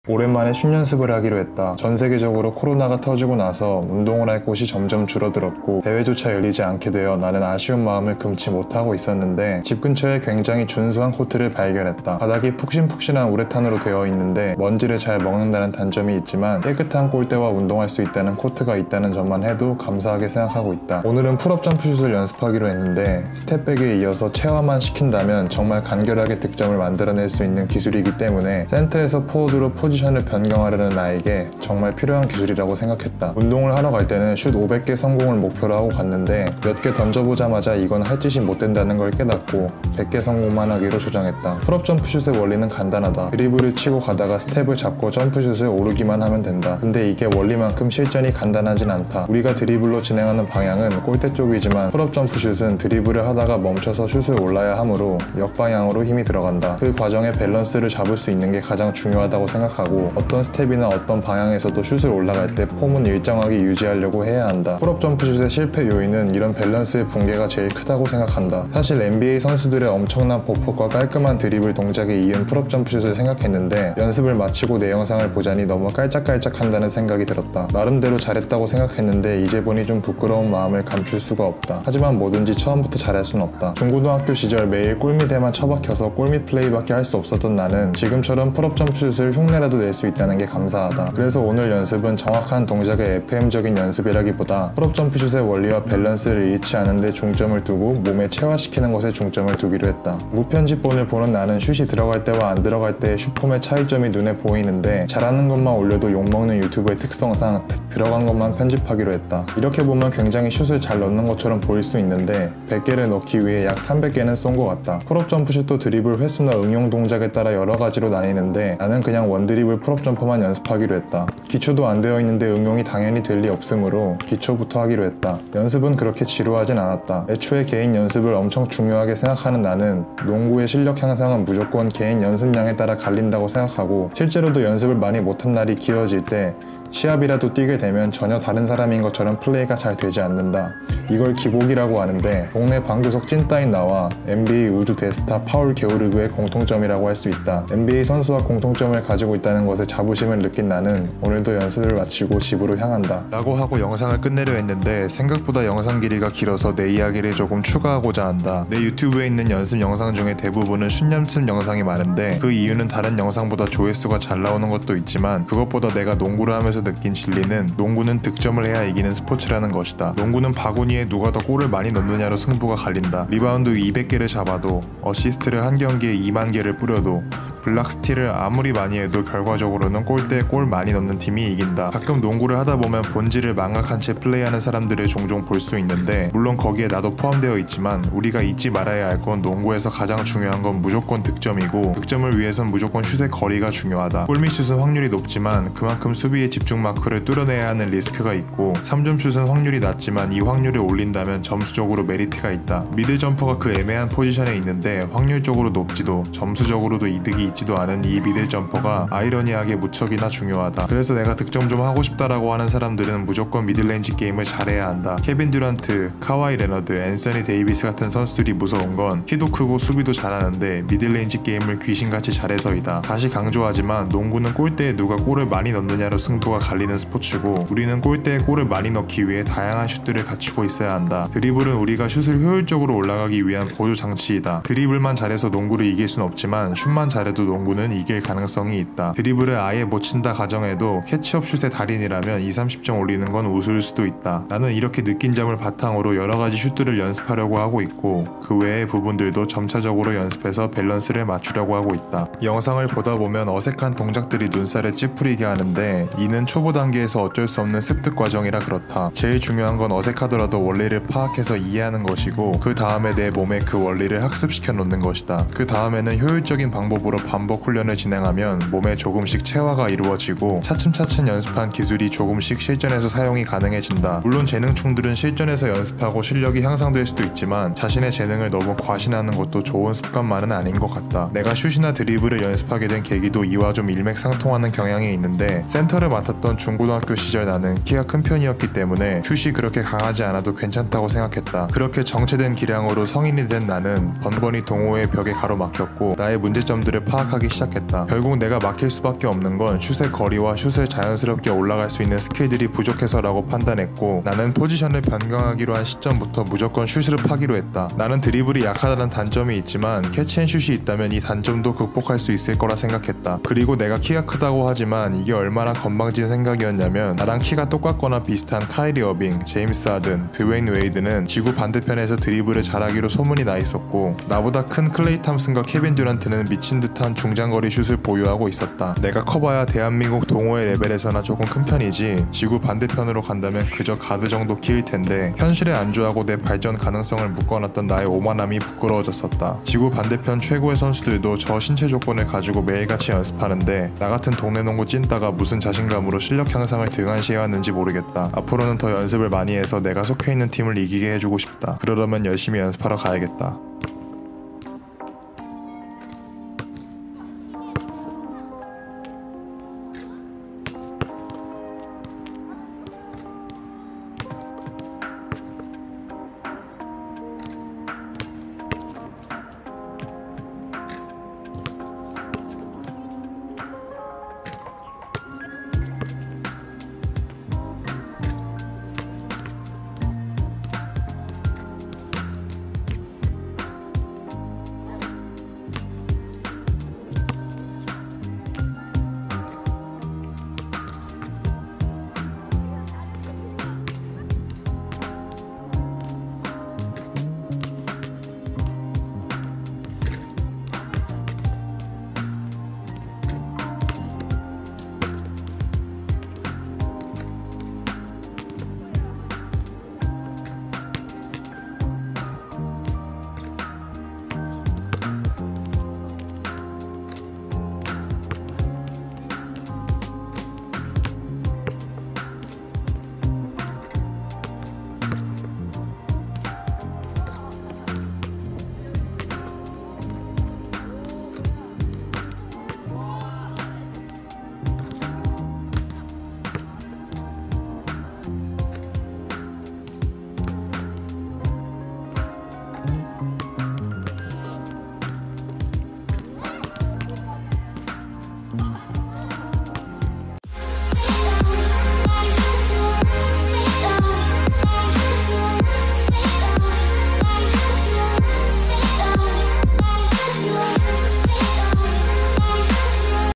오랜만에 슛 연습을 하기로 했다. 전 세계적으로 코로나가 터지고 나서 운동을 할 곳이 점점 줄어들었고 대회조차 열리지 않게 되어 나는 아쉬운 마음을 금치 못하고 있었는데 집 근처에 굉장히 준수한 코트를 발견했다. 바닥이 푹신푹신한 우레탄으로 되어 있는데 먼지를 잘 먹는다는 단점이 있지만 깨끗한 골대와 운동할 수 있다는 코트가 있다는 점만 해도 감사하게 생각하고 있다. 오늘은 풀업 점프슛을 연습하기로 했는데 스텝백에 이어서 체화만 시킨다면 정말 간결하게 득점을 만들어낼 수 있는 기술이기 때문에 센터에서 포워드로 포지션을 변경하려는 나에게 정말 필요한 기술이라고 생각했다. 운동을 하러 갈 때는 슛 500개 성공을 목표로 하고 갔는데 몇 개 던져보자마자 이건 할 짓이 못 된다는 걸 깨닫고 100개 성공만 하기로 조정했다. 풀업 점프슛의 원리는 간단하다. 드리블을 치고 가다가 스텝을 잡고 점프슛을 오르기만 하면 된다. 근데 이게 원리만큼 실전이 간단하진 않다. 우리가 드리블로 진행하는 방향은 골대 쪽이지만 풀업 점프슛은 드리블을 하다가 멈춰서 슛을 올라야 하므로 역방향으로 힘이 들어간다. 그 과정에 밸런스를 잡을 수 있는 게 가장 중요하다고 생각하고 어떤 스텝이나 어떤 방향에서도 슛을 올라갈 때 폼은 일정하게 유지하려고 해야 한다. 풀업 점프슛의 실패 요인은 이런 밸런스의 붕괴가 제일 크다고 생각한다. 사실 NBA 선수들의 엄청난 보폭과 깔끔한 드리블 동작에 이은 풀업 점프슛을 생각했는데 연습을 마치고 내 영상을 보자니 너무 깔짝깔짝한다는 생각이 들었다. 나름대로 잘했다고 생각했는데 이제 보니 좀 부끄러운 마음을 감출 수가 없다. 하지만 뭐든지 처음부터 잘할 순 없다. 중고등학교 시절 매일 골밑에만 처박혀서 골밑 플레이밖에 할 수 없었던 나는 지금처럼 풀업 점프슛을 흉내라도 낼 수 있다는 게 감사하다. 그래서 오늘 연습은 정확한 동작의 FM적인 연습이라기보다 풀업 점프슛의 원리와 밸런스를 잃지 않은 데 중점을 두고 몸에 체화시키는 것에 중점을 두기로 했다. 무편집본을 보는 나는 슛이 들어갈 때와 안 들어갈 때의 슛폼의 차이점이 눈에 보이는데 잘하는 것만 올려도 욕먹는 유튜브의 특성상 들어간 것만 편집하기로 했다. 이렇게 보면 굉장히 슛을 잘 넣는 것처럼 보일 수 있는데 100개를 넣기 위해 약 300개는 쏜 것 같다. 풀업 점프슛도 드리블 횟수나 응용 동작에 따라 여러 가지로 나뉘는데 나는 그냥 원드리블 풀업 점퍼만 연습하기로 했다. 기초도 안 되어 있는데 응용이 당연히 될 리 없으므로 기초부터 하기로 했다. 연습은 그렇게 지루하진 않았다. 애초에 개인 연습을 엄청 중요하게 생각하는 나는 농구의 실력 향상은 무조건 개인 연습량에 따라 갈린다고 생각하고 실제로도 연습을 많이 못한 날이 길어질 때 시합이라도 뛰게 되면 전혀 다른 사람인 것처럼 플레이가 잘 되지 않는다. 이걸 기복이라고 하는데 동네 방구석 찐따인 나와 NBA 우주 대스타 파울 게오르그의 공통점이라고 할 수 있다. NBA 선수와 공통점을 가지고 있다는 것에 자부심을 느낀 나는 오늘도 연습을 마치고 집으로 향한다. 라고 하고 영상을 끝내려 했는데 생각보다 영상 길이가 길어서 내 이야기를 조금 추가하고자 한다. 내 유튜브에 있는 연습 영상 중에 대부분은 슛 연습 영상이 많은데 그 이유는 다른 영상보다 조회수가 잘 나오는 것도 있지만 그것보다 내가 농구를 하면서 느낀 진리는 농구는 득점을 해야 이기는 스포츠라는 것이다. 농구는 바구니에 누가 더 골을 많이 넣느냐로 승부가 갈린다. 리바운드 200개를 잡아도 어시스트를 한 경기에 2만 개를 뿌려도 블락 스틸을 아무리 많이 해도 결과적으로는 골대에 골 많이 넣는 팀이 이긴다. 가끔 농구를 하다 보면 본질을 망각한 채 플레이하는 사람들을 종종 볼 수 있는데 물론 거기에 나도 포함되어 있지만 우리가 잊지 말아야 할 건 농구에서 가장 중요한 건 무조건 득점이고 득점을 위해선 무조건 슛의 거리가 중요하다. 골밑 슛은 확률이 높지만 그만큼 수비의 집중 마크를 뚫어내야 하는 리스크가 있고 3점 슛은 확률이 낮지만 이 확률을 올린다면 점수적으로 메리트가 있다. 미들 점퍼가 그 애매한 포지션에 있는데 확률적으로 높지도 점수적으로도 이득이 있지도 않은 이 미들 점퍼가 아이러니하게 무척이나 중요하다. 그래서 내가 득점 좀 하고 싶다라고 하는 사람들은 무조건 미들레인지 게임을 잘해야 한다. 케빈 듀란트, 카와이 레너드, 앤서니 데이비스 같은 선수들이 무서운 건 키도 크고 수비도 잘하는데 미들레인지 게임을 귀신같이 잘해서이다. 다시 강조하지만 농구는 골대에 누가 골을 많이 넣느냐로 승부가 갈리는 스포츠고 우리는 골대에 골을 많이 넣기 위해 다양한 슛들을 갖추고 있어야 한다. 드리블은 우리가 슛을 효율적으로 올라가기 위한 보조 장치이다. 드리블만 잘해서 농구를 이길 순 없지만 슛만 잘해도 농구는 이길 가능성이 있다. 드리블을 아예 못 친다 가정해도 캐치업 슛의 달인이라면 20-30점 올리는 건 우수일 수도 있다. 나는 이렇게 느낀 점을 바탕으로 여러가지 슛들을 연습하려고 하고 있고 그 외의 부분들도 점차적으로 연습해서 밸런스를 맞추려고 하고 있다. 영상을 보다 보면 어색한 동작들이 눈살을 찌푸리게 하는데 이는 초보 단계에서 어쩔 수 없는 습득 과정이라 그렇다. 제일 중요한 건 어색하더라도 원리를 파악해서 이해하는 것이고 그 다음에 내 몸에 그 원리를 학습시켜 놓는 것이다. 그 다음에는 효율적인 방법으로 반복 훈련을 진행하면 몸에 조금씩 체화가 이루어지고 차츰차츰 연습한 기술이 조금씩 실전에서 사용이 가능해진다. 물론 재능충들은 실전에서 연습하고 실력이 향상될 수도 있지만 자신의 재능을 너무 과신하는 것도 좋은 습관만은 아닌 것 같다. 내가 슛이나 드리블을 연습하게 된 계기도 이와 좀 일맥상통하는 경향이 있는데 센터를 맡았던 중고등학교 시절 나는 키가 큰 편이었기 때문에 슛이 그렇게 강하지 않아도 괜찮다고 생각했다. 그렇게 정체된 기량으로 성인이 된 나는 번번이 동호회 벽에 가로막혔고 나의 문제점들을 파악 생각하기 시작했다. 결국 내가 막힐 수밖에 없는 건 슛의 거리와 슛을 자연스럽게 올라갈 수 있는 스킬들이 부족해서라고 판단했고, 나는 포지션을 변경하기로 한 시점부터 무조건 슛을 파기로 했다. 나는 드리블이 약하다는 단점이 있지만 캐치앤슛이 있다면 이 단점도 극복할 수 있을 거라 생각했다. 그리고 내가 키가 크다고 하지만 이게 얼마나 건방진 생각이었냐면, 나랑 키가 똑같거나 비슷한 카이리 어빙, 제임스 하든, 드웨인 웨이드는 지구 반대편에서 드리블을 잘하기로 소문이 나 있었고, 나보다 큰 클레이 탐슨과 케빈 듀란트는 미친 듯한 중장거리 슛을 보유하고 있었다. 내가 커봐야 대한민국 동호회 레벨에서나 조금 큰 편이지 지구 반대편으로 간다면 그저 가드 정도 키일 텐데, 현실에 안주하고 내 발전 가능성을 묶어놨던 나의 오만함이 부끄러워졌었다. 지구 반대편 최고의 선수들도 저 신체 조건을 가지고 매일같이 연습하는데 나 같은 동네 농구 찐따가 무슨 자신감으로 실력 향상을 등한시해왔는지 모르겠다. 앞으로는 더 연습을 많이 해서 내가 속해 있는 팀을 이기게 해주고 싶다. 그러려면 열심히 연습하러 가야겠다.